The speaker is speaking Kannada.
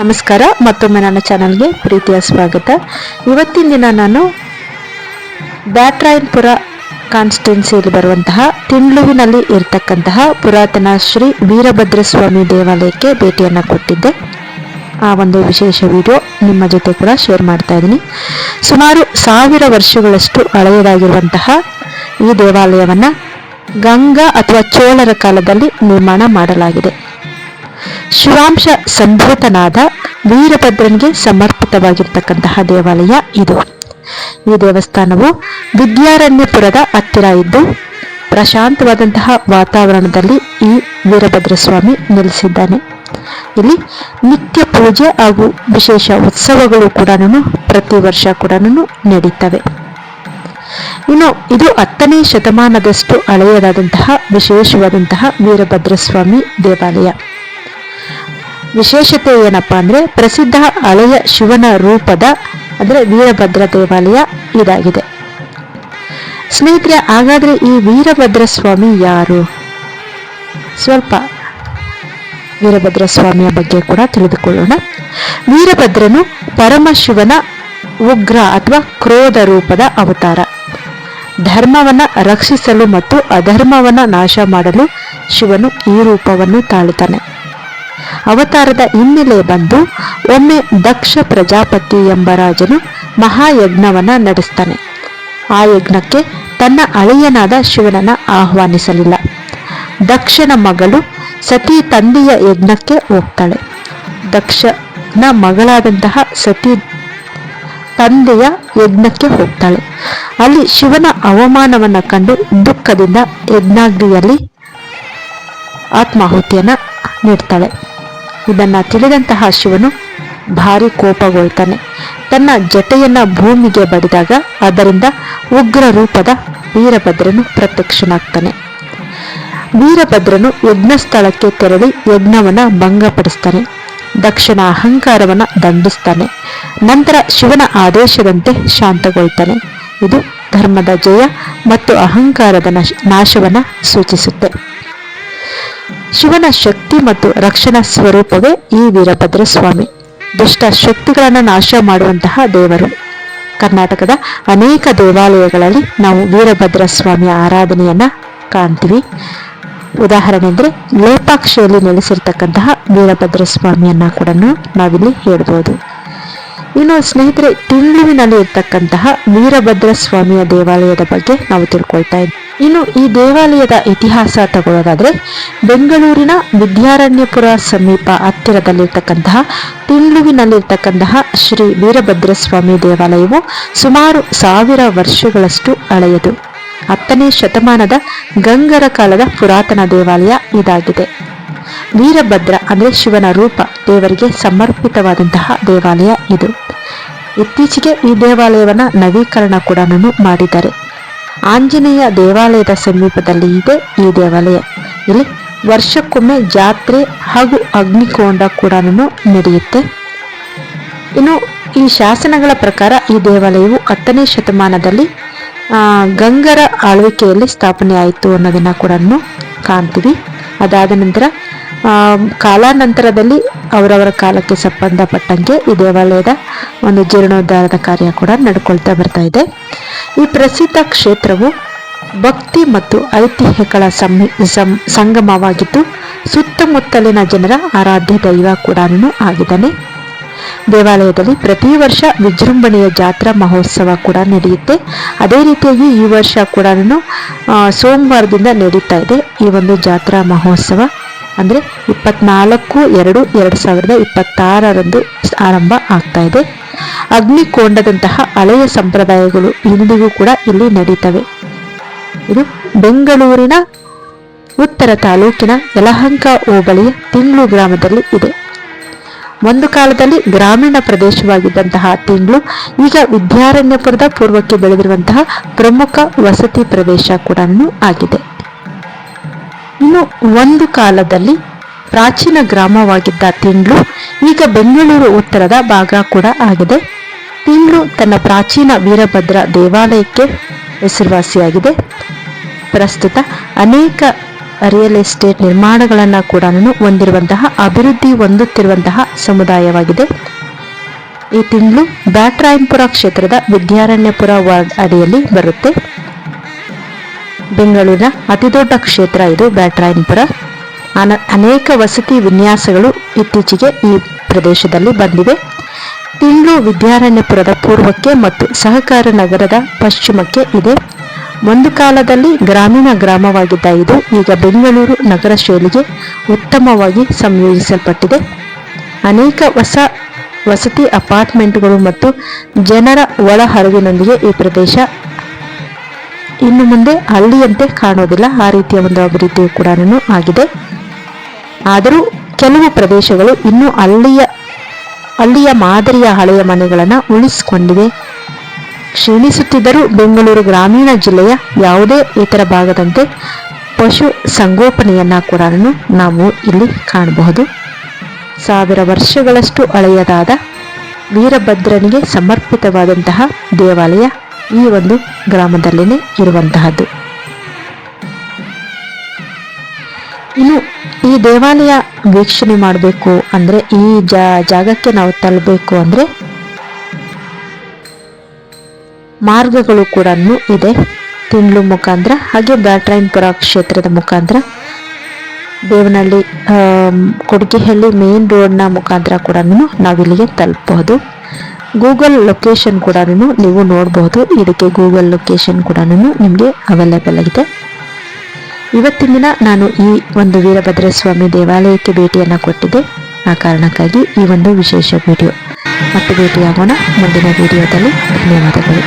ನಮಸ್ಕಾರ, ಮತ್ತೊಮ್ಮೆ ನನ್ನ ಚಾನಲ್ಗೆ ಪ್ರೀತಿಯ ಸ್ವಾಗತ. ಇವತ್ತಿನ ದಿನ ನಾನು ಬ್ಯಾಟರಾಯನಪುರ ಕಾನ್ಸ್ಟಿಟ್ಯೂನ್ಸಿಯಲ್ಲಿ ಬರುವಂತಹ ತಿಂಡ್ಲುವಿನಲ್ಲಿ ಇರತಕ್ಕಂತಹ ಪುರಾತನ ಶ್ರೀ ವೀರಭದ್ರಸ್ವಾಮಿ ದೇವಾಲಯಕ್ಕೆ ಭೇಟಿಯನ್ನು ಕೊಟ್ಟಿದ್ದೆ. ಆ ಒಂದು ವಿಶೇಷ ವಿಡಿಯೋ ನಿಮ್ಮ ಜೊತೆ ಕೂಡ ಶೇರ್ ಮಾಡ್ತಾ ಇದ್ದೀನಿ. ಸುಮಾರು 1000 ವರ್ಷಗಳಷ್ಟು ಹಳೆಯದಾಗಿರುವಂತಹ ಈ ದೇವಾಲಯವನ್ನು ಗಂಗಾ ಅಥವಾ ಚೋಳರ ಕಾಲದಲ್ಲಿ ನಿರ್ಮಾಣ ಮಾಡಲಾಗಿದೆ. ಶಿವಾಂಶ ಸಂಭೂತನಾದ ವೀರಭದ್ರನಿಗೆ ಸಮರ್ಪಿತವಾಗಿರ್ತಕ್ಕಂತಹ ದೇವಾಲಯ ಇದು. ಈ ದೇವಸ್ಥಾನವು ವಿದ್ಯಾರಣ್ಯಪುರದ ಹತ್ತಿರ ಇದ್ದು ಪ್ರಶಾಂತವಾದಂತಹ ವಾತಾವರಣದಲ್ಲಿ ಈ ವೀರಭದ್ರ ಸ್ವಾಮಿ ನೆಲೆಸಿದ್ದಾನೆ. ಇಲ್ಲಿ ನಿತ್ಯ ಪೂಜೆ ಹಾಗೂ ವಿಶೇಷ ಉತ್ಸವಗಳು ಕೂಡ ಪ್ರತಿ ವರ್ಷ ಕೂಡ ನಡೀತವೆ. ಇನ್ನು ಇದು 10ನೇ ಶತಮಾನದಷ್ಟು ಹಳೆಯದಾದಂತಹ ವಿಶೇಷವಾದಂತಹ ವೀರಭದ್ರ ಸ್ವಾಮಿ ದೇವಾಲಯ. ವಿಶೇಷತೆ ಏನಪ್ಪಾ ಅಂದ್ರೆ, ಪ್ರಸಿದ್ಧ ಹಳೆಯ ಶಿವನ ರೂಪದ ಅಂದ್ರೆ ವೀರಭದ್ರ ದೇವಾಲಯ ಇದಾಗಿದೆ. ಸ್ನೇಹಿತರೆ, ಹಾಗಾದ್ರೆ ಈ ವೀರಭದ್ರ ಸ್ವಾಮಿ ಯಾರು? ಸ್ವಲ್ಪ ವೀರಭದ್ರ ಸ್ವಾಮಿಯ ಬಗ್ಗೆ ಕೂಡ ತಿಳಿದುಕೊಳ್ಳೋಣ. ವೀರಭದ್ರನು ಪರಮಶಿವನ ಉಗ್ರ ಅಥವಾ ಕ್ರೋಧ ರೂಪದ ಅವತಾರ. ಧರ್ಮವನ್ನ ರಕ್ಷಿಸಲು ಮತ್ತು ಅಧರ್ಮವನ್ನ ನಾಶ ಮಾಡಲು ಶಿವನು ಈ ರೂಪವನ್ನು ತಾಳುತ್ತಾನೆ. ಅವತಾರದ ಹಿನ್ನೆಲೆ ಬಂದು ಒಮ್ಮೆ ದಕ್ಷ ಪ್ರಜಾಪತಿ ಎಂಬ ರಾಜನು ಮಹಾಯಜ್ಞವನ್ನ ನಡೆಸ್ತಾನೆ. ಆ ಯಜ್ಞಕ್ಕೆ ತನ್ನ ಅಳಿಯನಾದ ಶಿವನನ್ನ ಆಹ್ವಾನಿಸಲಿಲ್ಲ. ದಕ್ಷನ ಮಗಳು ಸತಿ ತಂದೆಯ ಯಜ್ಞಕ್ಕೆ ಹೋಗ್ತಾಳೆ. ದಕ್ಷನ ಮಗಳಾದಂತಹ ಸತಿ ತಂದೆಯ ಯಜ್ಞಕ್ಕೆ ಹೋಗ್ತಾಳೆ. ಅಲ್ಲಿ ಶಿವನ ಅವಮಾನವನ್ನ ಕಂಡು ದುಃಖದಿಂದ ಯಜ್ಞಾಗ್ನಿಯಲ್ಲಿ ಆತ್ಮಾಹುತಿಯನ್ನ ನೀಡ್ತಾಳೆ. ಇದನ್ನ ತಿಳಿದಂತಹ ಶಿವನು ಭಾರಿ ಕೋಪಗೊಳ್ತಾನೆ. ತನ್ನ ಜಟೆಯನ್ನ ಭೂಮಿಗೆ ಬಡಿದಾಗ ಅದರಿಂದ ಉಗ್ರ ರೂಪದ ವೀರಭದ್ರನು ಪ್ರತ್ಯಕ್ಷನಾಗ್ತಾನೆ. ವೀರಭದ್ರನು ಯಜ್ಞ ಸ್ಥಳಕ್ಕೆ ತೆರಳಿ ಯಜ್ಞವನ್ನ ಭಂಗಪಡಿಸ್ತಾನೆ. ದಕ್ಷನ ಅಹಂಕಾರವನ್ನ ದಂಡಿಸ್ತಾನೆ. ನಂತರ ಶಿವನ ಆದೇಶದಂತೆ ಶಾಂತಗೊಳ್ತಾನೆ. ಇದು ಧರ್ಮದ ಜಯ ಮತ್ತು ಅಹಂಕಾರದ ನಾಶವನ್ನ ಸೂಚಿಸುತ್ತೆ. ಶಿವನ ಶಕ್ತಿ ಮತ್ತು ರಕ್ಷಣಾ ಸ್ವರೂಪವೇ ಈ ವೀರಭದ್ರ ಸ್ವಾಮಿ. ದುಷ್ಟ ಶಕ್ತಿಗಳನ್ನು ನಾಶ ಮಾಡುವಂತಹ ದೇವರು. ಕರ್ನಾಟಕದ ಅನೇಕ ದೇವಾಲಯಗಳಲ್ಲಿ ನಾವು ವೀರಭದ್ರ ಸ್ವಾಮಿಯ ಆರಾಧನೆಯನ್ನ ಕಾಣ್ತೀವಿ. ಉದಾಹರಣೆ ಅಂದ್ರೆ ಲೇಪಾಕ್ಷಿಯಲ್ಲಿ ನೆಲೆಸಿರ್ತಕ್ಕಂತಹ ವೀರಭದ್ರ ಸ್ವಾಮಿಯನ್ನ ಕೂಡ ನಾವಿಲ್ಲಿ ಹೇಳ್ಬೋದು. ಇನ್ನು ಸ್ನೇಹಿತರೆ, ತಿಂಡ್ಲುವಿನಲ್ಲಿ ಇರ್ತಕ್ಕಂತಹ ವೀರಭದ್ರ ಸ್ವಾಮಿಯ ದೇವಾಲಯದ ಬಗ್ಗೆ ನಾವು ತಿಳ್ಕೊಳ್ತಾ ಇದ್ದೀವಿ. ಇನ್ನು ಈ ದೇವಾಲಯದ ಇತಿಹಾಸ ತಗೊಳ್ಳೋದಾದ್ರೆ, ಬೆಂಗಳೂರಿನ ವಿದ್ಯಾರಣ್ಯಪುರ ಸಮೀಪ ಹತ್ತಿರದಲ್ಲಿರ್ತಕ್ಕಂತಹ ತಿಂಡ್ಲುವಿನಲ್ಲಿರ್ತಕ್ಕಂತಹ ಶ್ರೀ ವೀರಭದ್ರ ಸ್ವಾಮಿ ದೇವಾಲಯವು ಸುಮಾರು 1000 ವರ್ಷಗಳಷ್ಟು ಹಳೆಯದು. 10ನೇ ಶತಮಾನದ ಗಂಗರ ಕಾಲದ ಪುರಾತನ ದೇವಾಲಯ ಇದಾಗಿದೆ. ವೀರಭದ್ರ ಅಂದ್ರೆ ಶಿವನ ರೂಪ, ದೇವರಿಗೆ ಸಮರ್ಪಿತವಾದಂತಹ ದೇವಾಲಯ ಇದು. ಇತ್ತೀಚೆಗೆ ಈ ದೇವಾಲಯವನ್ನ ನವೀಕರಣ ಕೂಡ ಮಾಡಿದ್ದಾರೆ. ಆಂಜನೇಯ ದೇವಾಲಯದ ಸಮೀಪದಲ್ಲಿ ಇದೆ ಈ ದೇವಾಲಯ. ಇಲ್ಲಿ ವರ್ಷಕ್ಕೊಮ್ಮೆ ಜಾತ್ರೆ ಹಾಗೂ ಅಗ್ನಿಕೋಂಡ ಕೂಡ ನಡೆಯುತ್ತೆ. ಇನ್ನು ಈ ಶಾಸನಗಳ ಪ್ರಕಾರ ಈ ದೇವಾಲಯವು 10ನೇ ಶತಮಾನದಲ್ಲಿ ಗಂಗರ ಆಳ್ವಿಕೆಯಲ್ಲಿ ಸ್ಥಾಪನೆ ಆಯಿತು ಅನ್ನೋದನ್ನ ಕೂಡ ಕಾಣ್ತೀವಿ. ಅದಾದ ನಂತರ ಕಾಲಾನಂತರದಲ್ಲಿ ಅವರವರ ಕಾಲಕ್ಕೆ ಸಂಬಂಧಪಟ್ಟಂಗೆ ಈ ದೇವಾಲಯದ ಒಂದು ಜೀರ್ಣೋದ್ಧಾರದ ಕಾರ್ಯ ಕೂಡ ನಡ್ಕೊಳ್ತಾ ಬರ್ತಾ ಇದೆ. ಈ ಪ್ರಸಿದ್ಧ ಕ್ಷೇತ್ರವು ಭಕ್ತಿ ಮತ್ತು ಐತಿಹ್ಯಗಳ ಸಂಗಮವಾಗಿದ್ದು ಸುತ್ತಮುತ್ತಲಿನ ಜನರ ಆರಾಧ್ಯ ದೈವ ಕೂಡ ಆಗಿದ್ದಾನೆ. ದೇವಾಲಯದಲ್ಲಿ ಪ್ರತಿ ವರ್ಷ ವಿಜೃಂಭಣೆಯ ಜಾತ್ರಾ ಮಹೋತ್ಸವ ಕೂಡ ನಡೆಯುತ್ತೆ. ಅದೇ ರೀತಿಯಾಗಿ ಈ ವರ್ಷ ಕೂಡ ಸೋಮವಾರದಿಂದ ನಡೀತಾ ಇದೆ ಈ ಒಂದು ಜಾತ್ರಾ ಮಹೋತ್ಸವ. ಅಂದ್ರೆ 24/2/2026 ಆರಂಭ ಆಗ್ತಾ ಇದೆ. ಅಗ್ನಿಕೋಂಡದಂತಹ ಹಳೆಯ ಸಂಪ್ರದಾಯಗಳು ಇಂದಿಗೂ ಕೂಡ ಇಲ್ಲಿ ನಡೀತವೆ. ಇದು ಬೆಂಗಳೂರಿನ ಉತ್ತರ ತಾಲೂಕಿನ ಯಲಹಂಕ ಹೋಬಳಿಯ ತಿಂಡ್ಲು ಗ್ರಾಮದಲ್ಲಿ ಇದೆ. ಒಂದು ಕಾಲದಲ್ಲಿ ಗ್ರಾಮೀಣ ಪ್ರದೇಶವಾಗಿದ್ದಂತಹ ತಿಂಡ್ಲು ಈಗ ವಿದ್ಯಾರಣ್ಯಪುರದ ಪೂರ್ವಕ್ಕೆ ಬೆಳೆದಿರುವಂತಹ ಪ್ರಮುಖ ವಸತಿ ಪ್ರದೇಶ ಕೂಡ ಆಗಿದೆ. ಇನ್ನು ಒಂದು ಕಾಲದಲ್ಲಿ ಪ್ರಾಚೀನ ಗ್ರಾಮವಾಗಿದ್ದ ತಿಂಡ್ಲು ಈಗ ಬೆಂಗಳೂರು ಉತ್ತರದ ಭಾಗ ಕೂಡ ಆಗಿದೆ. ತಿಂಡ್ಲು ತನ್ನ ಪ್ರಾಚೀನ ವೀರಭದ್ರ ದೇವಾಲಯಕ್ಕೆ ಹೆಸರುವಾಸಿಯಾಗಿದೆ. ಪ್ರಸ್ತುತ ಅನೇಕ ರಿಯಲ್ ಎಸ್ಟೇಟ್ ನಿರ್ಮಾಣಗಳನ್ನು ಕೂಡ ಹೊಂದಿರುವಂತಹ ಅಭಿವೃದ್ಧಿ ಹೊಂದುತ್ತಿರುವಂತಹ ಸಮುದಾಯವಾಗಿದೆ. ಈ ತಿಂಗಳು ಬ್ಯಾಟರಾಯನಪುರ ಕ್ಷೇತ್ರದ ವಿದ್ಯಾರಣ್ಯಪುರ ವಾರ್ಡ್ ಅಡಿಯಲ್ಲಿ ಬರುತ್ತೆ. ಬೆಂಗಳೂರಿನ ಅತಿದೊಡ್ಡ ಕ್ಷೇತ್ರ ಇದು ಬ್ಯಾಟರಾಯನಪುರ. ಅನೇಕ ವಸತಿ ವಿನ್ಯಾಸಗಳು ಇತ್ತೀಚೆಗೆ ಈ ಪ್ರದೇಶದಲ್ಲಿ ಬಂದಿವೆ. ತಿಂಗಳು ವಿದ್ಯಾರಣ್ಯಪುರದ ಪೂರ್ವಕ್ಕೆ ಮತ್ತು ಸಹಕಾರ ನಗರದ ಪಶ್ಚಿಮಕ್ಕೆ ಇದೆ. ಒಂದು ಕಾಲದಲ್ಲಿ ಗ್ರಾಮೀಣ ಗ್ರಾಮವಾಗಿದ್ದ ಇದು ಈಗ ಬೆಂಗಳೂರು ನಗರ ಶೈಲಿಗೆ ಉತ್ತಮವಾಗಿ ಸಂಯೋಜಿಸಲ್ಪಟ್ಟಿದೆ. ಅನೇಕ ಹೊಸ ವಸತಿ ಅಪಾರ್ಟ್ಮೆಂಟ್ಗಳು ಮತ್ತು ಜನರ ಒಳಹರಿವಿನೊಂದಿಗೆ ಈ ಪ್ರದೇಶ ಇನ್ನು ಮುಂದೆ ಹಳ್ಳಿಯಂತೆ ಕಾಣೋದಿಲ್ಲ. ಆ ರೀತಿಯ ಒಂದು ಅಭಿವೃದ್ಧಿಯು ಕೂಡ ಆಗಿದೆ. ಆದರೂ ಕೆಲವು ಪ್ರದೇಶಗಳು ಇನ್ನೂ ಹಳ್ಳಿಯ ಮಾದರಿಯ ಹಳೆಯ ಮನೆಗಳನ್ನು ಉಳಿಸಿಕೊಂಡಿವೆ. ಕ್ಷೀಣಿಸುತ್ತಿದ್ದರೂ ಬೆಂಗಳೂರು ಗ್ರಾಮೀಣ ಜಿಲ್ಲೆಯ ಯಾವುದೇ ಇತರ ಭಾಗದಂತೆ ಪಶು ಸಂಗೋಪನೆಯನ್ನ ಕೂಡ ನಾವು ಇಲ್ಲಿ ಕಾಣಬಹುದು. 1000 ವರ್ಷಗಳಷ್ಟು ಹಳೆಯದಾದ ವೀರಭದ್ರನಿಗೆ ಸಮರ್ಪಿತವಾದಂತಹ ದೇವಾಲಯ ಈ ಒಂದು ಗ್ರಾಮದಲ್ಲಿನೇ ಇರುವಂತಹದ್ದು. ಇನ್ನು ಈ ದೇವಾಲಯ ವೀಕ್ಷಣೆ ಮಾಡಬೇಕು ಅಂದ್ರೆ, ಈ ಜಾಗಕ್ಕೆ ನಾವು ತಲುಪಬೇಕು ಅಂದ್ರೆ ಮಾರ್ಗಗಳು ಕೂಡ ಇದೆ. ತಿಂಗಳು ಮುಖಾಂತರ, ಹಾಗೆ ಬ್ಯಾಟರಾಯನಪುರ ಕ್ಷೇತ್ರದ ಮುಖಾಂತರ, ದೇವನಹಳ್ಳಿ ಕೊಡಿಗೆಹಳ್ಳಿ ಮೇನ್ ರೋಡ್ನ ಮುಖಾಂತರ ಕೂಡ ನಾವಿಲ್ಲಿಗೆ ತಲುಪಬಹುದು. ಗೂಗಲ್ ಲೊಕೇಶನ್ ಕೂಡ ನೀವು ನೋಡಬಹುದು. ಇದಕ್ಕೆ ಗೂಗಲ್ ಲೊಕೇಶನ್ ಕೂಡ ನಿಮಗೆ ಅವೈಲೇಬಲ್ ಆಗಿದೆ. ಇವತ್ತಿನ ದಿನ ನಾನು ಈ ಒಂದು ವೀರಭದ್ರ ಸ್ವಾಮಿ ದೇವಾಲಯಕ್ಕೆ ಭೇಟಿಯನ್ನು ಕೊಟ್ಟಿದ್ದೆ. ಆ ಕಾರಣಕ್ಕಾಗಿ ಈ ಒಂದು ವಿಶೇಷ ವಿಡಿಯೋ. ಮತ್ತೆ ಭೇಟಿಯಾಗೋಣ ಮುಂದಿನ ವಿಡಿಯೋದಲ್ಲಿ. ಧನ್ಯವಾದಗಳು.